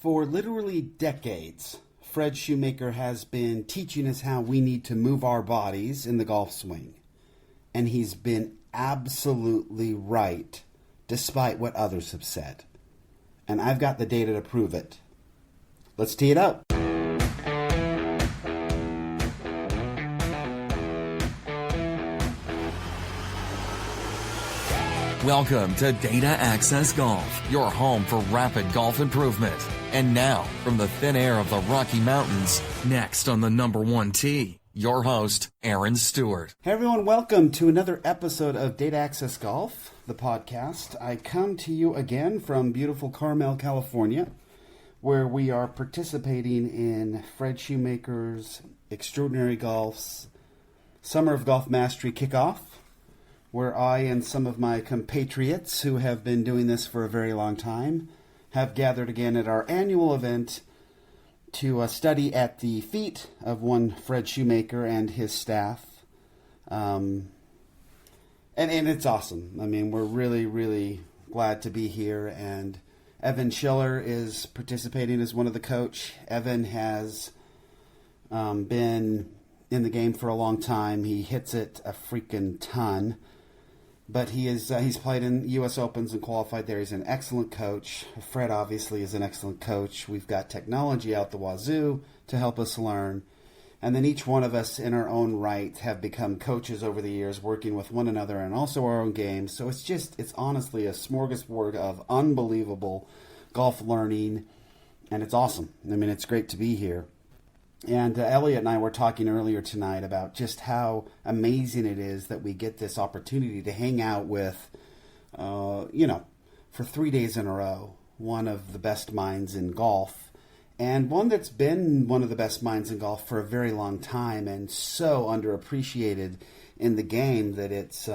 For literally decades, Fred Shoemaker has been teaching us how we need to move our bodies in the golf swing. And he's been absolutely right, despite what others have said. And I've got the data to prove it. Let's tee it up. Welcome to Data Access Golf, your home for rapid golf improvement. And now, from the thin air of the Rocky Mountains, next on the number one tee, your host, Aaron Stewart. Hey everyone, welcome to another episode of Data Access Golf, the podcast. I come to you again from beautiful Carmel, California, where we are participating in Fred Shoemaker's Extraordinary Golf's Summer of Golf Mastery Kickoff, where I and some of my compatriots who have been doing this for a very long time have gathered again at our annual event to study at the feet of one Fred Shoemaker and his staff. And it's awesome. I mean, we're really glad to be here. And Evan Schiller is participating as one of the coach. Evan has been in the game for a long time. He hits it a freaking ton. But he's played in U.S. Opens and qualified there. He's an excellent coach. Fred obviously is an excellent coach. We've got technology out the wazoo to help us learn. And then each one of us in our own right have become coaches over the years, working with one another and also our own games. So it's honestly a smorgasbord of unbelievable golf learning. And it's awesome. I mean, it's great to be here. And Elliot and I were talking earlier tonight about just how amazing it is that we get this opportunity to hang out with, for 3 days in a row, one of the best minds in golf, and one that's been one of the best minds in golf for a very long time, and so underappreciated in the game that it's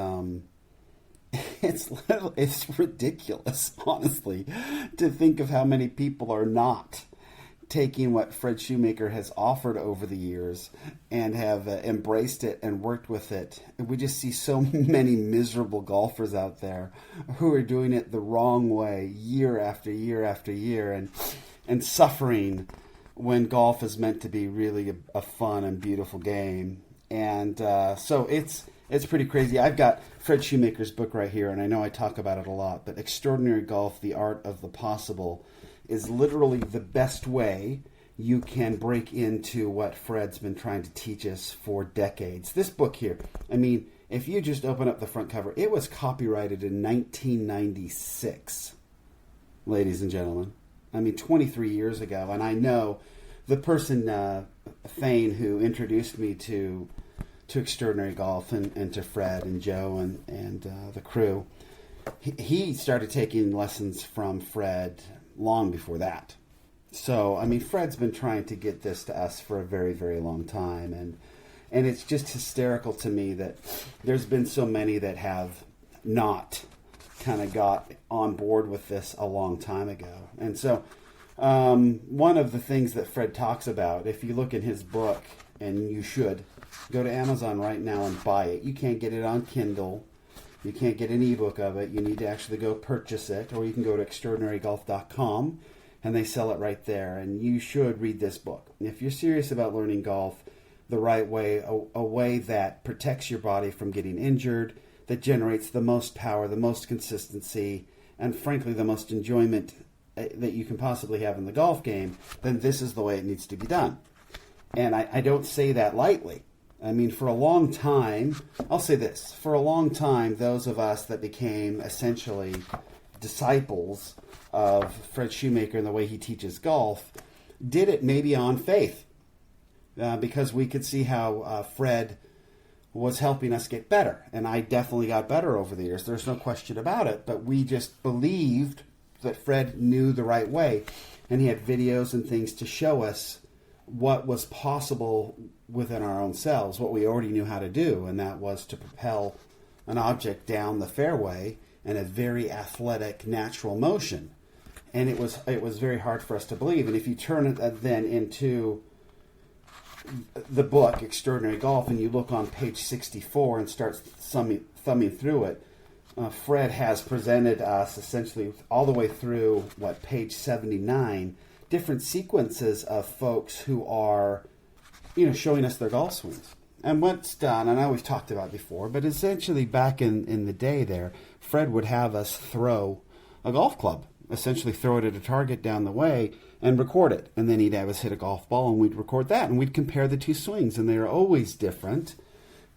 ridiculous, honestly, to think of how many people are not taking what Fred Shoemaker has offered over the years and have embraced it and worked with it. We just see so many miserable golfers out there who are doing it the wrong way year after year after year and suffering when golf is meant to be really a fun and beautiful game. And so it's pretty crazy. I've got Fred Shoemaker's book right here, and I know I talk about it a lot, but Extraordinary Golf, The Art of the Possible, is literally the best way you can break into what Fred's been trying to teach us for decades. This book here, I mean, if you just open up the front cover, it was copyrighted in 1996, ladies and gentlemen. I mean, 23 years ago. And I know the person, Thane, who introduced me to Extraordinary Golf and to Fred and Joe and the crew, he started taking lessons from Fred long before that. So, I mean, Fred's been trying to get this to us for a very, very long time. And it's just hysterical to me that there's been so many that have not kind of got on board with this a long time ago. And so, one of the things that Fred talks about, if you look in his book, and you should, go to Amazon right now and buy it. You can't get it on Kindle. You can't get an ebook of it. You need to actually go purchase it, or you can go to extraordinarygolf.com, and they sell it right there. And you should read this book. If you're serious about learning golf the right way, a way that protects your body from getting injured, that generates the most power, the most consistency, and frankly the most enjoyment that you can possibly have in the golf game, then this is the way it needs to be done. And I don't say that lightly. I mean, for a long time, I'll say this, for a long time, those of us that became essentially disciples of Fred Shoemaker and the way he teaches golf did it maybe on faith, because we could see how Fred was helping us get better. And I definitely got better over the years. There's no question about it. But we just believed that Fred knew the right way. And he had videos and things to show us what was possible within our own selves, what we already knew how to do, and that was to propel an object down the fairway in a very athletic, natural motion. And it was very hard for us to believe. And if you turn it then into the book, Extraordinary Golf, and you look on page 64 and start thumbing through it, Fred has presented us essentially all the way through, page 79, different sequences of folks who are, showing us their golf swings. And what's done, and I always talked about it before, but essentially back in the day there, Fred would have us throw a golf club, essentially throw it at a target down the way and record it. And then he'd have us hit a golf ball and we'd record that and we'd compare the two swings, and they are always different.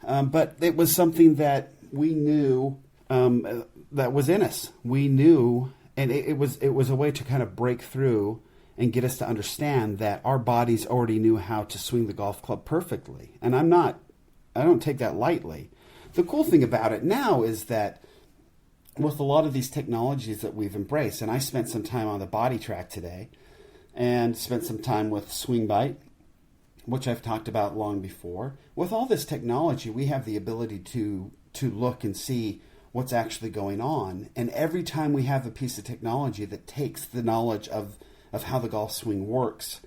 But it was something that we knew that was in us. We knew, and it was a way to kind of break through and get us to understand that our bodies already knew how to swing the golf club perfectly. And I don't take that lightly. The cool thing about it now is that with a lot of these technologies that we've embraced, and I spent some time on the Boditrax today and spent some time with Swingbyte, which I've talked about long before. With all this technology, we have the ability to look and see what's actually going on. And every time we have a piece of technology that takes the knowledge of how the golf swing works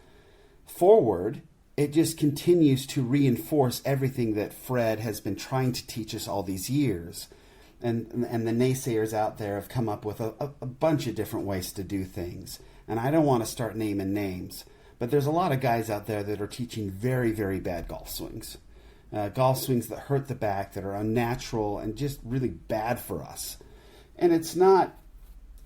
forward, it just continues to reinforce everything that Fred has been trying to teach us all these years. And the naysayers out there have come up with a bunch of different ways to do things. And I don't want to start naming names, but there's a lot of guys out there that are teaching very, very bad golf swings. Golf swings that hurt the back, that are unnatural and just really bad for us. And it's not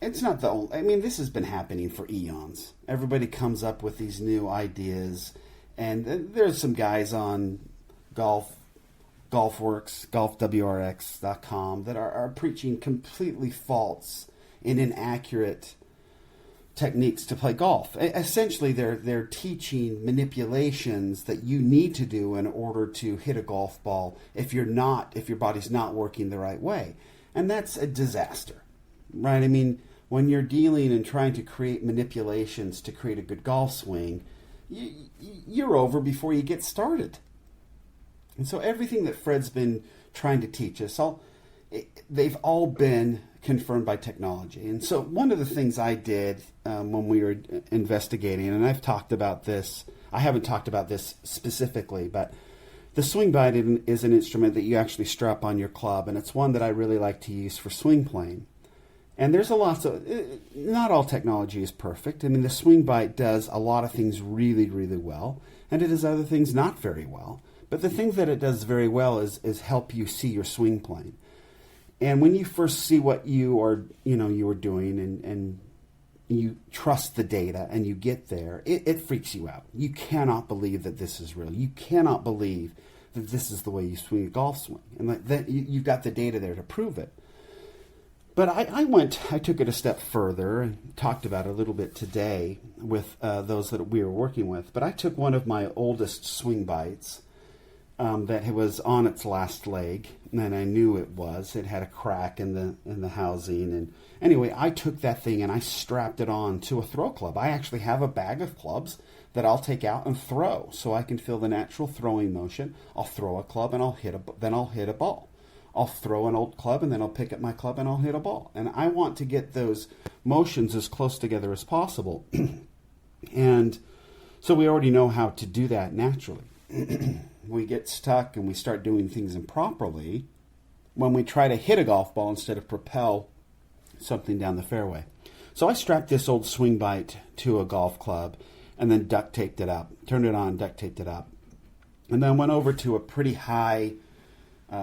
the only, I mean, this has been happening for eons. Everybody comes up with these new ideas, and there's some guys on GolfWorks, GolfWRX.com that are preaching completely false and inaccurate techniques to play golf. Essentially, they're teaching manipulations that you need to do in order to hit a golf ball if your body's not working the right way. And that's a disaster, right? I mean, when you're dealing and trying to create manipulations to create a good golf swing, you're over before you get started. And so everything that Fred's been trying to teach us, they've all been confirmed by technology. And so one of the things I did when we were investigating, and I've talked about this, I haven't talked about this specifically, but the Swingbyte is an instrument that you actually strap on your club, and it's one that I really like to use for swing playing. And there's not all technology is perfect. I mean, the Swingbyte does a lot of things really, really well, and it does other things not very well. But the thing that it does very well is help you see your swing plane. And when you first see what you are doing and you trust the data and you get there, it freaks you out. You cannot believe that this is real. You cannot believe that this is the way you swing a golf swing. And that you've got the data there to prove it. But I took it a step further and talked about it a little bit today with those that we were working with. But I took one of my oldest Swingbytes that was on its last leg, and I knew it was. It had a crack in the housing, and anyway, I took that thing and I strapped it on to a throw club. I actually have a bag of clubs that I'll take out and throw, so I can feel the natural throwing motion. I'll throw a club and then I'll hit a ball. I'll throw an old club and then I'll pick up my club and I'll hit a ball. And I want to get those motions as close together as possible. And so we already know how to do that naturally. We get stuck and we start doing things improperly when we try to hit a golf ball instead of propel something down the fairway. So I strapped this old Swingbyte to a golf club and then duct taped it up, turned it on, duct taped it up. And then went over to a pretty high,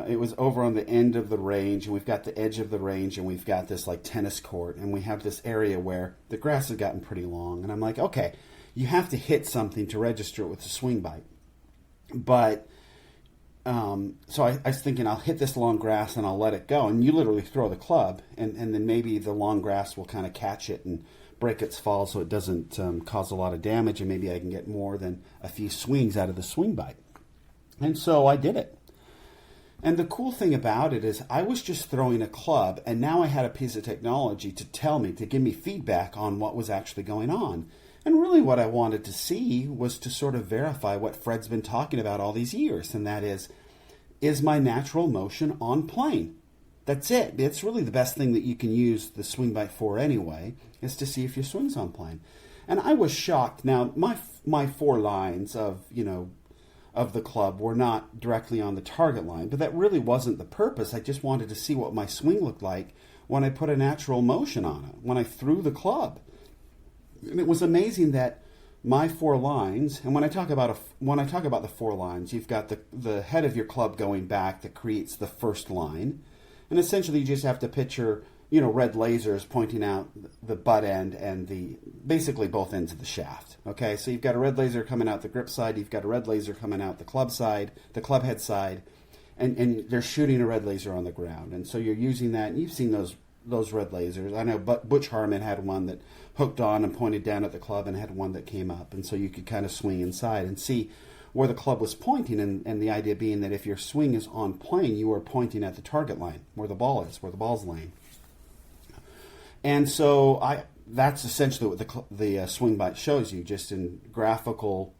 it was over on the end of the range, and we've got the edge of the range, and we've got this like tennis court, and we have this area where the grass has gotten pretty long. And I'm like, okay, you have to hit something to register it with the Swingbyte. But so I was thinking, I'll hit this long grass and I'll let it go. And you literally throw the club, and then maybe the long grass will kind of catch it and break its fall so it doesn't cause a lot of damage, and maybe I can get more than a few swings out of the Swingbyte. And so I did it. And the cool thing about it is I was just throwing a club, and now I had a piece of technology to tell me, to give me feedback on what was actually going on. And really what I wanted to see was to sort of verify what Fred's been talking about all these years, and that is my natural motion on plane? That's it. It's really the best thing that you can use the Swingbyte for anyway, is to see if your swing's on plane. And I was shocked. Now, my 4 lines of the club were not directly on the target line, but that really wasn't the purpose. I just wanted to see what my swing looked like when I put a natural motion on it, when I threw the club. And it was amazing that my 4 lines, and when I talk about the 4 lines, you've got the head of your club going back that creates the first line, and essentially you just have to picture, red lasers pointing out the butt end and basically both ends of the shaft. Okay, so you've got a red laser coming out the grip side, you've got a red laser coming out the club side, the club head side, and they're shooting a red laser on the ground, and so you're using that, and you've seen those red lasers. I know Butch Harmon had one that hooked on and pointed down at the club, and had one that came up, and so you could kind of swing inside and see where the club was pointing, and the idea being that if your swing is on plane, you are pointing at the target line, where the ball is, where the ball's laying. And so that's essentially what the Swingbyte shows you, just in graphical,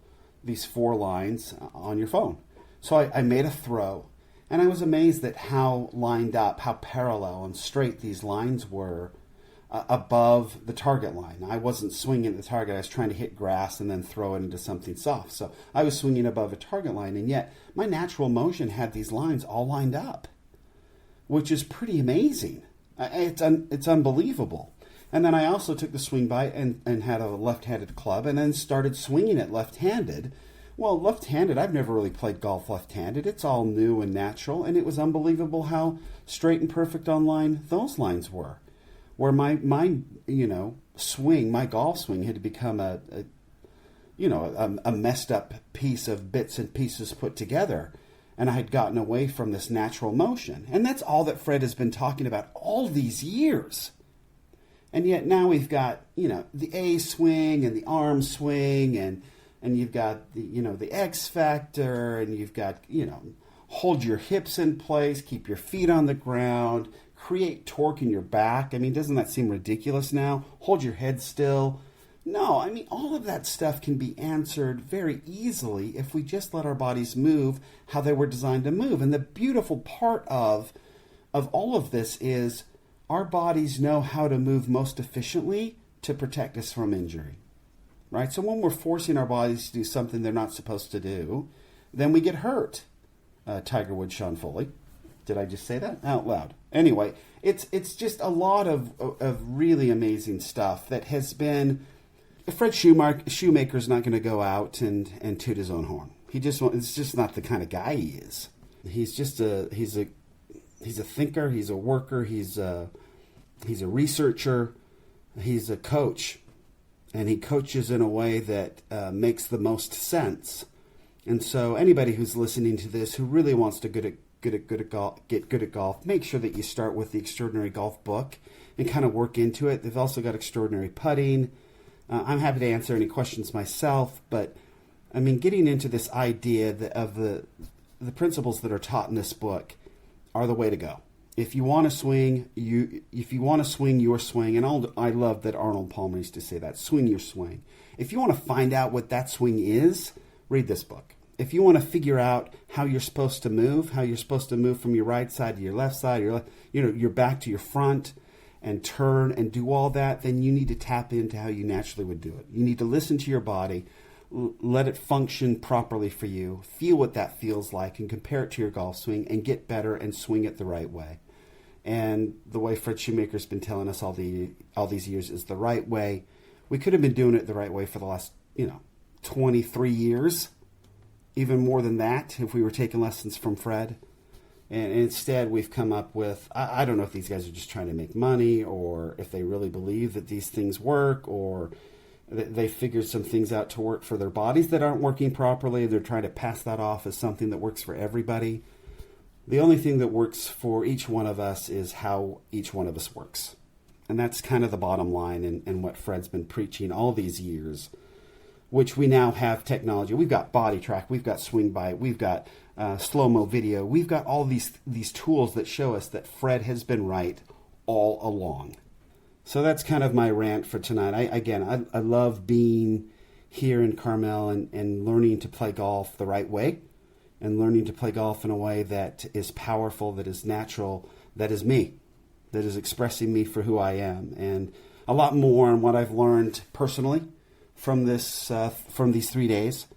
these 4 lines on your phone. So I made a throw, and I was amazed at how lined up, how parallel and straight these lines were above the target line. I wasn't swinging at the target. I was trying to hit grass and then throw it into something soft. So I was swinging above a target line, and yet my natural motion had these lines all lined up, which is pretty amazing. It's unbelievable. And then I also took the Swingbyte and had a left-handed club, and then started swinging it left-handed. Well, left-handed, I've never really played golf left-handed. It's all new and natural, and it was unbelievable how straight and perfect on line those lines were. Where my swing, my golf swing, had become a messed up piece of bits and pieces put together, and I had gotten away from this natural motion. And that's all that Fred has been talking about all these years. And yet now we've got, the A swing and the arm swing, and you've got the X factor, and you've got, hold your hips in place, keep your feet on the ground, create torque in your back. I mean, doesn't that seem ridiculous now? Hold your head still. No, I mean, all of that stuff can be answered very easily if we just let our bodies move how they were designed to move. And the beautiful part of all of this is our bodies know how to move most efficiently to protect us from injury, right? So when we're forcing our bodies to do something they're not supposed to do, then we get hurt. Tiger Woods, Sean Foley. Did I just say that out loud? Anyway, it's just a lot of really amazing stuff that has been. Fred Shoemaker's not going to go out and toot his own horn. It's just not the kind of guy he is. He's a thinker. He's a worker. He's a researcher. He's a coach, and he coaches in a way that makes the most sense. And so, anybody who's listening to this who really wants to get good at golf, make sure that you start with the Extraordinary Golf book and kind of work into it. They've also got Extraordinary Putting. I'm happy to answer any questions myself, but I mean, getting into this idea of the principles that are taught in this book are the way to go. If you want to swing, your swing, and I love that Arnold Palmer used to say that, swing your swing. If you want to find out what that swing is, read this book. If you want to figure out how you're supposed to move from your right side to your left side, your back to your front, and turn and do all that, then you need to tap into how you naturally would do it. You need to listen to your body, let it function properly for you, feel what that feels like, and compare it to your golf swing, and get better and swing it the right way. And the way Fred Shoemaker's been telling us all these years is the right way. We could have been doing it the right way for the last 23 years, even more than that, if we were taking lessons from Fred. And instead, we've come up with, I don't know if these guys are just trying to make money, or if they really believe that these things work, or they figured some things out to work for their bodies that aren't working properly. They're trying to pass that off as something that works for everybody. The only thing that works for each one of us is how each one of us works. And that's kind of the bottom line and what Fred's been preaching all these years, which we now have technology. We've got Boditrax, we've got Swingbyte, we've got slow-mo video. We've got all these tools that show us that Fred has been right all along. So that's kind of my rant for tonight. I love being here in Carmel and learning to play golf the right way, and learning to play golf in a way that is powerful, that is natural, that is me, that is expressing me for who I am. And a lot more on what I've learned personally from these 3 days.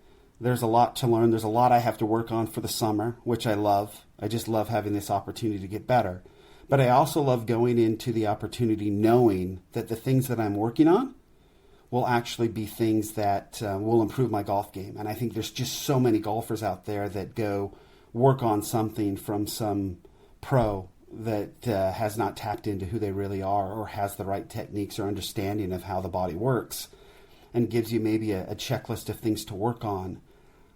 There's a lot to learn. There's a lot I have to work on for the summer, which I love. I just love having this opportunity to get better. But I also love going into the opportunity knowing that the things that I'm working on will actually be things that will improve my golf game. And I think there's just so many golfers out there that go work on something from some pro that has not tapped into who they really are, or has the right techniques or understanding of how the body works, and gives you maybe a checklist of things to work on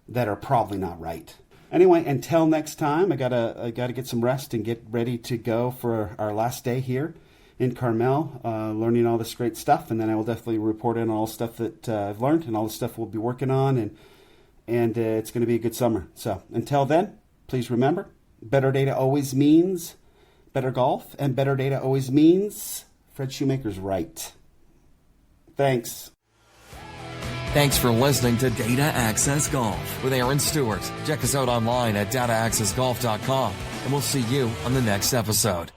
that are probably not right. Anyway, until next time, I gotta get some rest and get ready to go for our last day here in Carmel, learning all this great stuff, and then I will definitely report in on all the stuff that I've learned and all the stuff we'll be working on, and it's going to be a good summer. So until then, please remember, better data always means better golf, and better data always means Fred Shoemaker's right. Thanks. Thanks for listening to Data Access Golf with Aaron Stewart. Check us out online at dataaccessgolf.com, and we'll see you on the next episode.